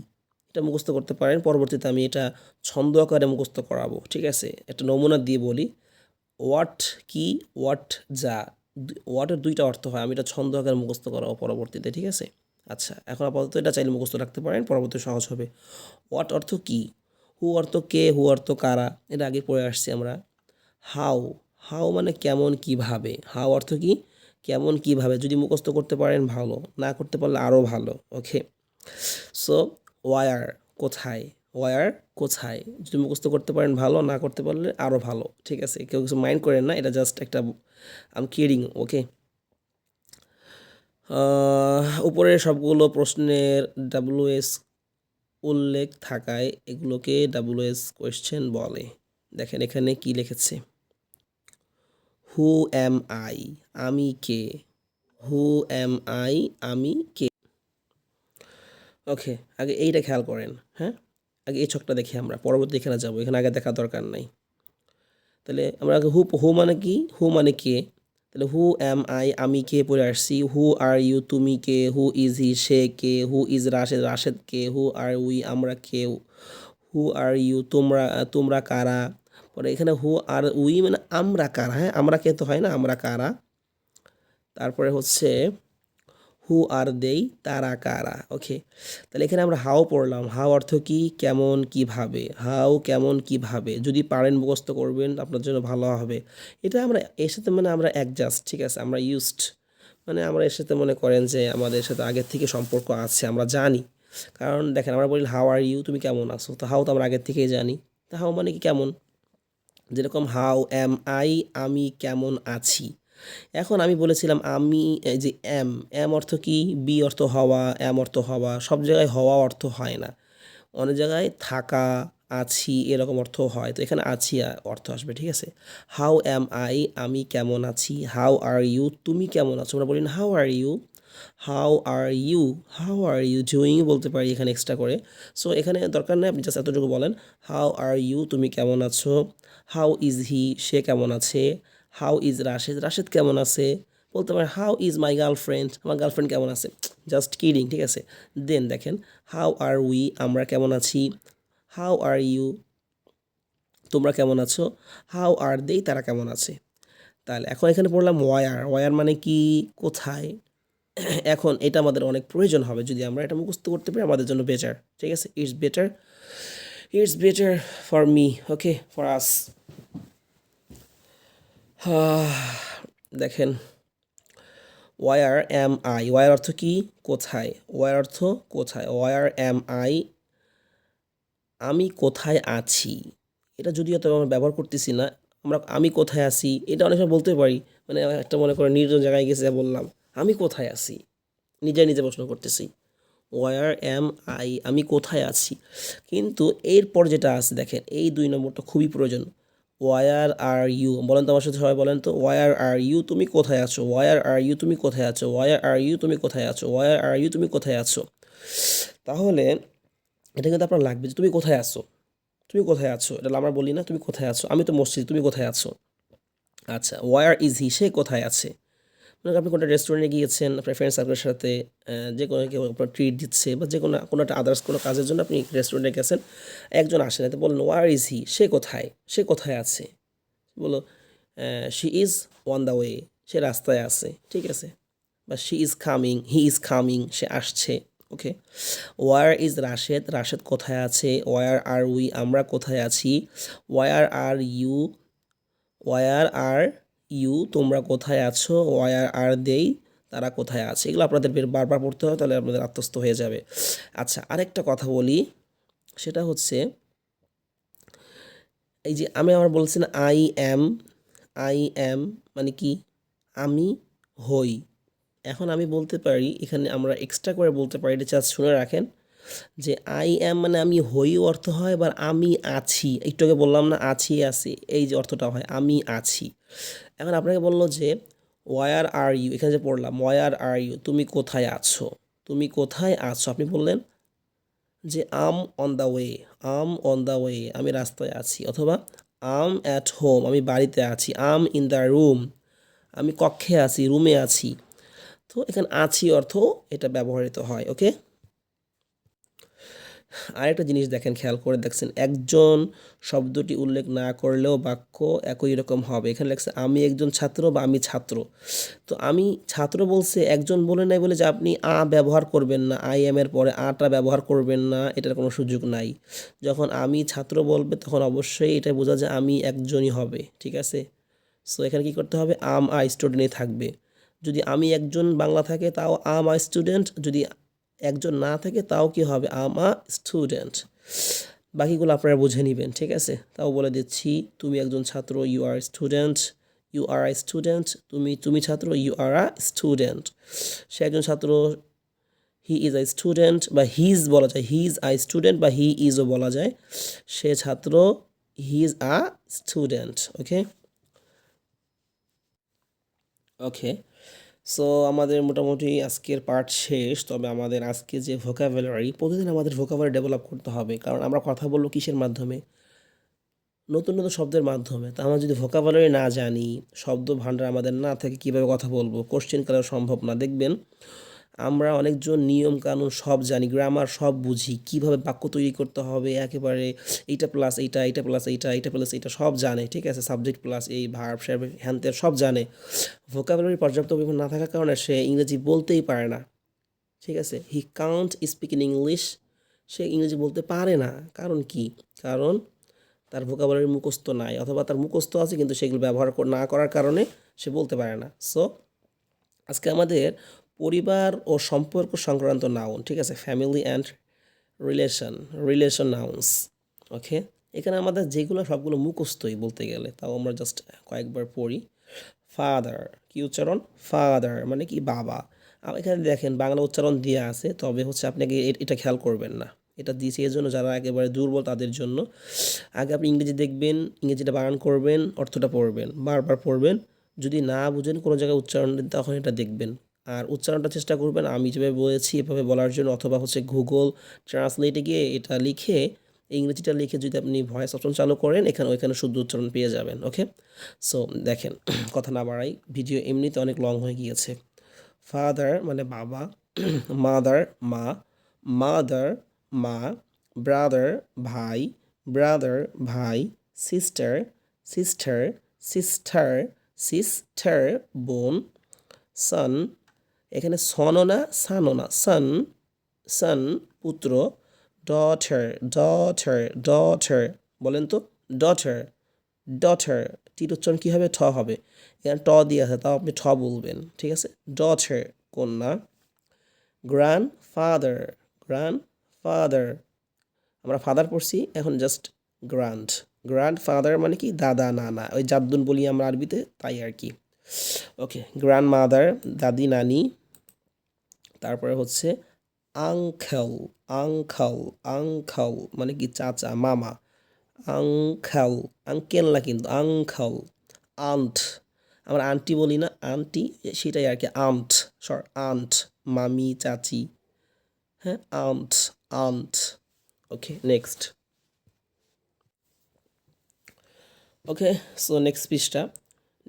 এটা মুখস্থ করতে পারেন, পরবর্তীতে আমি এটা ছন্দ আকারে মুখস্থ করাবো। ঠিক আছে, একটা নমুনা দিয়ে বলি। হোয়াট কি, হোয়াট যা, হোয়াটের দুইটা অর্থ হয়, আমি এটা ছন্দ আকারে মুখস্থ করাবো পরবর্তীতে। ঠিক আছে, আচ্ছা, এখন আপাতত এটা চাইলে মুখস্থ রাখতে পারেন, পরবর্তী সহজ হবে। হোয়াট অর্থ কি, হু অর্থ কে, হু অর্থ কারা, এটা আগে পড়ে আসছি আমরা। হাউ, হাউ মানে কেমন কিভাবে, হাউ অর্থ কি কেমন কিভাবে, যদি মুখস্থ করতে পারেন ভালো, না করতে পারলে আরও ভালো। ওকে, সো ওয়ার কোথায়, ওয়ার কোথায়, যদি মুখস্থ করতে পারেন ভালো, না করতে পারলে আরও ভালো। ঠিক আছে, কেউ কিছু মাইন্ড করেন না, এটা জাস্ট একটা আম কিডিং। ওকে, উপরের সবগুলো প্রশ্নের ডাব্লিউএস উল্লেখ থাকায় এগুলোকে ডাব্লিউএস কোয়েশ্চেন বলে। দেখেন এখানে কি লিখেছে, হু এম আই, আমি কে, হু এম আই, আমি কে। ওকে, আগে এইটা খেয়াল করেন, হ্যাঁ, আগে এই ছকটা দেখি, আমরা পরবর্তী এখানে যাবো, এখানে আগে দেখার দরকার নাই। তাহলে আমরা আগে হু মানে কি, হু মানে কে, তাহলে হু এম আই, আমি কে পড়ে আসছি। হু আর ইউ, তুমি কে। হু ইজ হি, সে কে। হু ইজ রাশেদ, রাশেদ কে। হু আর উই, আমরা কে। হু আর ইউ, তোমরা, তোমরা কারা। পরে এখানে হু আর উই মানে আমরা কারা, হ্যাঁ, আমরা কে তো হয় না, আমরা কারা। তারপরে হচ্ছে হু আর দেই, তারা কারা। ওকে, তাহলে এখানে আমরা হাউ পড়লাম, হাউ অর্থ কি কেমন কিভাবে, হাউ কেমন কিভাবে, যদি পারেন মুখস্থ করবেন, আপনার জন্য ভালো হবে। এটা আমরা এর সাথে মানে আমরা অ্যাডজাস্ট, ঠিক আছে, আমরা ইউজড, মানে আমরা এর সাথে মনে করেন যে আমাদের সাথে আগের থেকে সম্পর্ক আছে, আমরা জানি। কারণ দেখেন আমরা বলি হাউ আর ইউ, তুমি কেমন আছো, তো হাউ তো আমরা আগের থেকেই জানি, তো হাউ মানে কি কেমন। যেরকম হাউ এম আই, আমি কেমন আছি। এখন আমি বলেছিলাম আমি, এই যে এম, এম অর্থ কি, বি অর্থ হওয়া, এম অর্থ হওয়া, সব জায়গায় হওয়া অর্থ হয় না, অনেক জায়গায় থাকা, আছি এরকম অর্থ হয়, তো এখানে আছি অর্থ আসবে। ঠিক আছে, হাউ এম আই, আমি কেমন আছি। হাউ আর ইউ, তুমি কেমন আছো, আমরা বলি না how are you, how are you, how are you doing বলতে পারি এখানে এক্সট্রা করে। সো এখানে দরকার নেই, আপনি জাস্ট এতটুকু বলেন, হাউ আর ইউ, তুমি কেমন আছো। হাউ ইজ হি, সে কেমন আছে। হাউ ইজ রাশেদ, রাশেদ কেমন আছে। বলতে পারে হাউ ইজ মাই গার্লফ্রেন্ড, আমার গার্লফ্রেন্ড কেমন আছে। জাস্ট কিডিং, ঠিক আছে। দেন দেখেন হাউ আর উই, আমরা কেমন আছি। হাউ আর ইউ, তোমরা কেমন আছো। হাউ আর দেই, তারা কেমন আছে। তাহলে এখন এখানে পড়লাম ওয়ার, ওয়ার মানে কি, কোথায়। এখন এটা আমাদের অনেক প্রয়োজন হবে, যদি আমরা এটা মুখস্থ করতে পারি আমাদের জন্য বেটার, ঠিক আছে। It's better for me, okay, for us. দেখেন ওয়ার এম আই, ওয়ার অর্থ কি, কোথায়। ওয়ার অর্থ কোথায়, ওয়ার এম আই, আমি কোথায় আছি। এটা যদিও তবে আমরা ব্যবহার করতেছি না, আমরা আমি কোথায় আছি এটা অনেক সময় বলতে পারি। মানে একটা মনে করে নির্জন জায়গায় গেছে বললাম আমি কোথায় আছি, নিজে নিজে প্রশ্ন করতেছি। ওয়ার এম আই, আমি কোথায় আছি। কিন্তু এরপর যেটা আছে দেখেন, এই 2 নম্বরটা খুবই প্রয়োজন। ওয়ার আর ইউ, বলেন তো আমার সাথে সবাই বলেন তো, ওয়ার আর ইউ, তুমি কোথায় আছো। ওয়ার আর ইউ, তুমি কোথায় আছো। ওয়ার আর ইউ, তুমি কোথায় আছো। ওয়ার আর ইউ, তুমি কোথায় আছো। তাহলে এটা কিন্তু আপনার লাগবে যে তুমি কোথায় আছো, তুমি কোথায় আছো, এটা আমরা বলি না তুমি কোথায় আছো, আমি তো মসজিদ, তুমি কোথায় আছো। আচ্ছা, ওয়ার ইজ হি, সে কোথায় আছে। মানে আপনি কোনো রেস্টুরেন্টে গিয়েছেন আপনার ফ্রেন্ড সার্কেলের সাথে, যে কোনো কেউ আপনার ট্রিট দিচ্ছে বা যে কোনো একটা আদার্স কোনো কাজের জন্য আপনি রেস্টুরেন্টে গেছেন, একজন আসেন, এতে বললেন ওয়ার ইজ হি, সে কোথায়, সে কোথায় আছে। বলো she is on the way, সে রাস্তায় আছে, ঠিক আছে। বা she is coming, he is coming, সে আসছে, ওকে। ওয়ার ইজ রাশেদ, রাশেদ কোথায় আছে। ওয়ার আর উই, আমরা কোথায় আছি। Where are you, where are you, তোমরা কোথায় আছো। ওয়ার আর দেই, তারা কোথায় আছে। এগুলো আপনাদের বারবার পড়তে হবে, তাহলে আপনাদের আত্মস্থ হয়ে যাবে। আচ্ছা, আরেকটা কথা বলি, সেটা হচ্ছে এই যে আমি আমার বলছি না আই অ্যাম, আই অ্যাম মানে কি, আমি হই। এখন আমি বলতে পারি, এখানে আমরা এক্সট্রা করে বলতে পারি, এটা জাস্ট শুনে রাখেন, যে আই অ্যাম মানে আমি হই অর্থ হয়, এবার আমি আছি, একটু আগে বললাম না আছি, এই যে অর্থটা হয় আমি আছি। এখন আপনাকে বললো যে ওয়ার আর ইউ, এখানে যে পড়লাম ওয়ার আর ইউ, তুমি কোথায় আছো, তুমি কোথায় আছো। আপনি বললেন যে I'm on the way, I'm on the way, আমি রাস্তায় আছি। অথবা আম অ্যাট হোম, আমি বাড়িতে আছি। আম ইন দ্য রুম, আমি কক্ষে আছি, রুমে আছি। তো এখানে আছি অর্থ এটা ব্যবহৃত হয়, ওকে। আরেকটা জিনিস দেখেন, খেয়াল করে দেখছেন, একজন শব্দটি উল্লেখ না করলেও বাক্য একই রকম হবে। এখানে লেখছে আমি একজন ছাত্র বা আমি ছাত্র। তো আমি ছাত্র বলছে, একজন বলে নাই বলে যে আপনি ব্যবহার করবেন না, আই এম এর পরে আটা ব্যবহার করবেন না, এটার কোনো সুযোগ নাই। যখন আমি ছাত্র বলবে তখন অবশ্যই এটা বোঝা যায় আমি একজনই হবে, ঠিক আছে। সো এখানে কি করতে হবে, আই স্টুডেন্টই থাকবে। যদি আমি একজন বাংলা থাকে তাও আই স্টুডেন্ট, যদি একজন না থাকে তাও কি হবে, স্টুডেন্ট। বাকিগুলো আপনারা বুঝে নেবেন, ঠিক আছে। তাও বলে দিচ্ছি, তুমি একজন ছাত্র, you are student, you are a student, তুমি ছাত্র, ইউ আর আ স্টুডেন্ট। সে একজন ছাত্র, হি ইজ আ স্টুডেন্ট, বা হিজ বলা যায়, হি ইজ আ স্টুডেন্ট, বা হি ইজও বলা যায়। সে ছাত্র, he is a student, okay. Okay, so আমাদের মোটামুটি আজকের পার্ট শেষ। তবে আমাদের আজকে যে ভোকাবুলারি, প্রতিদিন আমাদের ভোকাবুলারি ডেভেলপ করতে হবে, কারণ আমরা কথা বলবো কিসের মাধ্যমে, নতুন নতুন শব্দের মাধ্যমে। তা আমরা যদি ভোকাবুলারি না জানি, শব্দ ভাণ্ডার আমাদের না থাকে, কীভাবে কথা বলবো, কোশ্চেন করা সম্ভব না। দেখবেন আমরা অনেকজন নিয়ম কানুন সব জানি, গ্রামার সব বুঝি, কিভাবে বাক্য তৈরি করতে হবে একেবারে, এইটা প্লাস এইটা, এইটা প্লাস এইটা, এইটা প্লাস এইটা সব জানে, ঠিক আছে। সাবজেক্ট প্লাস এই ভার্ব স্যাব হ্যান ত্যান সব জানে। ভোকাবুলারি পর্যাপ্ত পরিমাণ না থাকার কারণে সে ইংরেজি বলতেই পারে না, ঠিক আছে। হি কাউন্ট স্পিক ইন ইংলিশ, সে ইংরেজি বলতে পারে না। কারণ কি, কারণ তার ভোকাবুলারি মুখস্থ নাই, অথবা তার মুখস্থ আছে কিন্তু সেগুলো ব্যবহার না করার কারণে সে বলতে পারে না। সো আজকে আমাদের পরিবার ও সম্পর্ক সংক্রান্ত নাউন, ঠিক আছে, ফ্যামিলি অ্যান্ড রিলেশন নাউন্স, ওকে। এখানে আমাদের যেগুলো সবগুলো মুখস্থই বলতে গেলে, তাও আমরা জাস্ট কয়েকবার পড়ি। ফাদার, কি উচ্চারণ, ফাদার মানে কি, বাবা। এখানে দেখেন বাংলা উচ্চারণ দেওয়া আছে, তবে হচ্ছে আপনাকে এটা খেয়াল করবেন না, এটা দিয়েছে এই জন্য যারা একেবারে দুর্বল তাদের জন্য। আগে আপনি ইংরেজি দেখবেন, ইংরেজিটা বানান করবেন, অর্থটা পড়বেন, বারবার পড়বেন। যদি না বুঝেন কোনো জায়গায় উচ্চারণ তখন এটা দেখবেন, আর উচ্চারণটা চেষ্টা করবেন আমি যেভাবে বলেছি এভাবে বলার জন্য, অথবা হচ্ছে গুগল ট্রান্সলেটে গিয়ে এটা লিখে ইংরেজিটা লিখে যদি আপনি ভয়েস অপশন চালু করেন ওইখানে শুদ্ধ উচ্চারণ পেয়ে যাবেন। ওকে, সো দেখেন কথা না বাড়াই, ভিডিও এমনিতে অনেক লং হয়ে গিয়েছে। ফাদার মানে বাবা, মাদার মা, মাদার মা, ব্রাদার ভাই, ব্রাদার ভাই, সিস্টার সিস্টার, সিস্টার সিস্টার বোন, সন, এখানে সনও না সানও না, সন সন পুত্র, ডটার ডটার ডটার, বলেন তো ডটার ডটার, টির উচ্চারণ কী হবে? ঠ হবে। এখানে ট দিয়ে আছে, তাও আপনি ঠ বলবেন, ঠিক আছে? ডটার কন্যা, গ্র্যান্ড ফাদার গ্র্যান্ড ফাদার, আমরা ফাদার পড়ছি, এখন জাস্ট গ্র্যান্ড গ্র্যান্ড ফাদার মানে কি দাদা নানা, ওই জাদ্দুন বলি আমরা আরবিতে, তাই আর কি। ওকে, গ্র্যান্ড মাদার দাদি নানি, তারপরে হচ্ছে আঙ্কেল আঙ্কেল আঙ্কেল মানে কি চাচা মামা, আঙ্কেল আঙ্কেল না কিন্তু আঙ্কেল, আন্ট, আমরা আন্টি বলি না, আন্টি সেটাই আর কি, আন্ট আন্ট মামি চাচি, হ্যাঁ আন্ট আন্ট। ওকে, নেক্সট। ওকে, সো নেক্সট পৃষ্ঠা,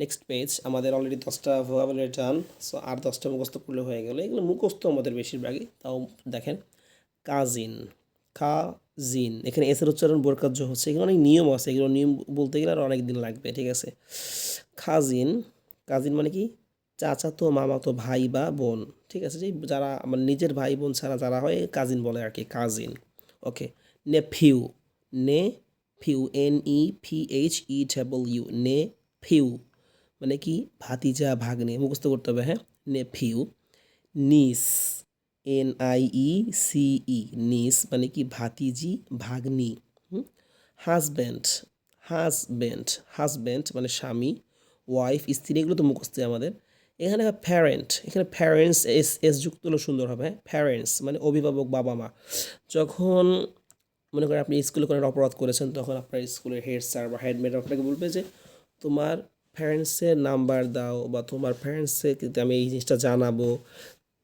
নেক্সট পেজ, আমাদের অলরেডি 10টা ভোকাবুলারি ডান। সো আর 10টা মুখস্থ করলে হয়ে গেলো, এগুলো মুখস্থ আমাদের বেশিরভাগই। তাও দেখেন, কাজিন কাজিন, এখানে এসের উচ্চারণ বোরকার্য হচ্ছে, এগুলো অনেক নিয়ম আছে, এগুলো নিয়ম বলতে গেলে আর অনেক দিন লাগবে, ঠিক আছে? কাজিন, কাজিন মানে কি চাচাতো মামাতো ভাই বা বোন, ঠিক আছে? যে যারা আমার নিজের ভাই বোন ছাড়া যারা হয় কাজিন বলে আর কি, কাজিন। ওকে, নেফিউ নেফিউ NEPHEW নেফিউ মানে কি ভাতিজা ভাগ্নে, মুখস্থ করতে হবে, হ্যাঁ? নেফিউ। নিস NIECE নিস মানে কি ভাতিজি ভাগ্নি। হাজব্যান্ড হাজব্যান্ড হাজব্যান্ড মানে স্বামী, ওয়াইফ স্ত্রী, এগুলো তো মুখস্থ আমাদের। এখানে প্যারেন্ট, এখানে প্যারেন্টস এস যুক্ত হলে সুন্দর হবে, হ্যাঁ? প্যারেন্টস মানে অভিভাবক, বাবা মা। যখন মনে করেন আপনি স্কুলে কোনো অপরাধ করেছেন, তখন আপনার স্কুলের হেড স্যার বা হেড ম্যাডাম আপনাকে বলবে যে তোমার প্যারেন্টসের নাম্বার দাও, বা তোমার প্যারেন্টসে কিন্তু আমি এই জিনিসটা জানাবো।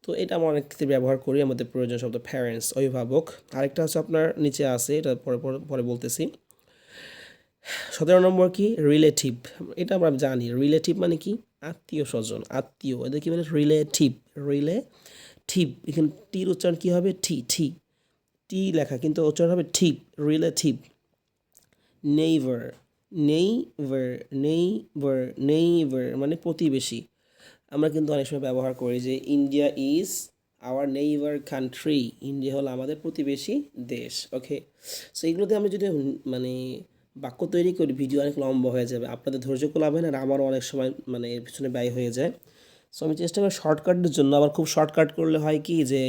তো এটা আমরা অনেক ক্ষেত্রে ব্যবহার করি, আমাদের প্রয়োজন শব্দ প্যারেন্টস, অভিভাবক। আরেকটা হচ্ছে আপনার নিচে আছে, এটা পরে পরে পরে বলতেছি। 17 নম্বর কি রিলেটিভ, এটা আমরা জানি, রিলেটিভ মানে কি আত্মীয় স্বজন, আত্মীয়, এদের কি মানে রিলেটিভ রিলেটিভ, এখানে টির উচ্চারণ কী হবে? টি টি টি লেখা কিন্তু উচ্চারণ হবে ঠিক, রিলেটিভ। নেইভার নেইভার নেইভার নেইভার মানে প্রতিবেশী। আমরা কিন্তু অনেক সময় ব্যবহার করি যে India is our neighbour country, India হলো আমাদের প্রতিবেশী দেশ। ওকে, সো এগুলোতে আমি যদি মানে বাক্য তৈরি করি, ভিডিও অনেক লম্বা হয়ে যাবে, আপনাদের ধৈর্য কুলাবেন, আর আমারও অনেক সময় মানে এর পিছনে ব্যয় হয়ে যায়। সো আমি চেষ্টা করি শর্টকাটের জন্য, আবার খুব শর্টকাট করলে হয় কি যে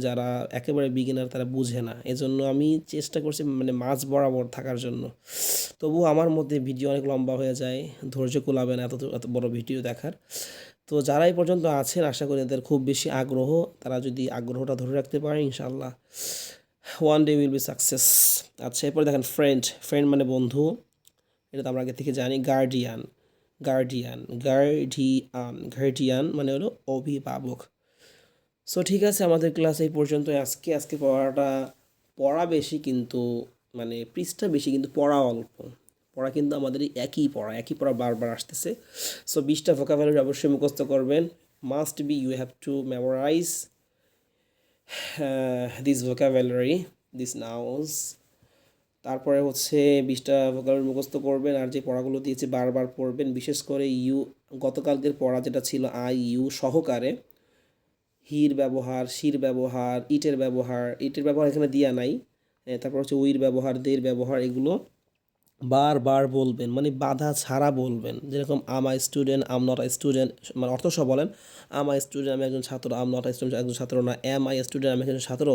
যারা একেবারে বিগিনার তারা বুঝে না, এজন্য আমি চেষ্টা করছি মানে মাঝ বরাবর থাকার জন্য। তবুও আমার মধ্যে ভিডিও অনেক লম্বা হয়ে যায়, ধৈর্য কুলাবে না এত বড় ভিডিও দেখার। তো যারা এই পর্যন্ত আছেন, আশা করি এদের খুব বেশি আগ্রহ, তারা যদি আগ্রহটা ধরে রাখতে পারে, ইনশাআল্লাহ one day will be success. আচ্ছা, এরপরে দেখেন ফ্রেন্ড, ফ্রেন্ড মানে বন্ধু, এটা তো আমরা আগে থেকে জানি। গার্ডিয়ান গার্ডিয়ান গার্ডিয়ান গার্ডিয়ান মানে হলো অভিভাবক। সো ঠিক আছে, আমাদের ক্লাস এই পর্যন্ত। আজকে পড়া বেশি কিন্তু মানে পৃষ্ঠা বেশি কিন্তু পড়া অল্প। পড়া কিন্তু আমাদের একই পড়া বারবার আসতেছে। সো 20টা ভোকাবুলারি অবশ্যই মুখস্থ করবেন, must be, you have to memorise this vocabulary, this nouns. তারপরে হচ্ছে 20টা ভোকাবুলারি মুখস্থ করবেন, আর যে পড়াগুলো দিয়েছে বারবার পড়বেন, বিশেষ করে গতকালকের পড়া যেটা ছিল IU সহকারে, হির ব্যবহার, শির ব্যবহার, ইটের ব্যবহার এখানে দেওয়া নাই। তারপর হচ্ছে উইর ব্যবহার, দের ব্যবহার, এগুলো বারবার বলবেন, মানে বাধা ছাড়া বলবেন। যেরকম I'm a student, I'm not I student, মানে অর্থ সহ বলেন। আম আই স্টুডেন্ট, আমি একজন ছাত্র, আম নট আই স্টুডেন্ট, একজন ছাত্র না। এম আই স্টুডেন্ট, আমি একজন ছাত্র,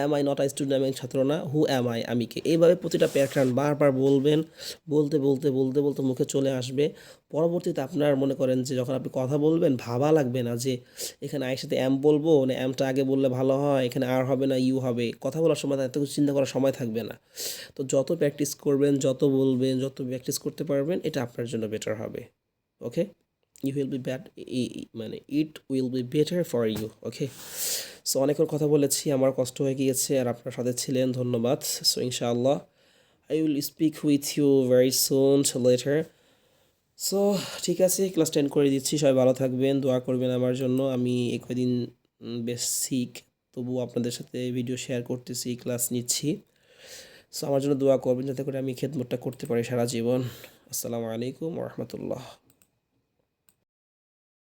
am I not I student, আমি একজন ছাত্র না। হু এম আই, আমি কে। এইভাবে প্রতিটা প্যাটার্ন বারবার বলবেন, বলতে বলতে বলতে বলতে মুখে চলে আসবে। পরবর্তীতে আপনার মনে করেন যে যখন আপনি কথা বলবেন, ভাবা লাগবে না যে এখানে আয়ের সাথে এম বলবো না এমটা আগে বললে ভালো হয়, এখানে আর হবে না ইউ হবে। কথা বলার সময় এত কিছু চিন্তা করার সময় থাকবে না। তো যত প্র্যাকটিস করবেন, যত বলবেন, যত প্র্যাকটিস করতে পারবেন, এটা আপনার জন্য বেটার হবে। ওকে, ইউ উইল বি মানে it will be better for you. Okay, so অনেকক্ষণ কথা বলেছি, আমার কষ্ট হয়ে গিয়েছে, আর আপনার সাথে ছিলেন, ধন্যবাদ। সো ইনশাআল্লাহ I will speak with you very soon later. So ঠিক আছে, ক্লাস 10 করে দিচ্ছি। সবাই ভালো থাকবেন, দোয়া করবেন আমার জন্য। আমি এই কয়দিন বেশ সিক, তবুও আপনাদের সাথে ভিডিও শেয়ার করতেছি, ক্লাস নিচ্ছি। সো আমার জন্য দোয়া করবেন যাতে করে আমি খেদমতটা করতে পারি সারা জীবন। আসসালামু আলাইকুম ওয়া রাহমাতুল্লাহ।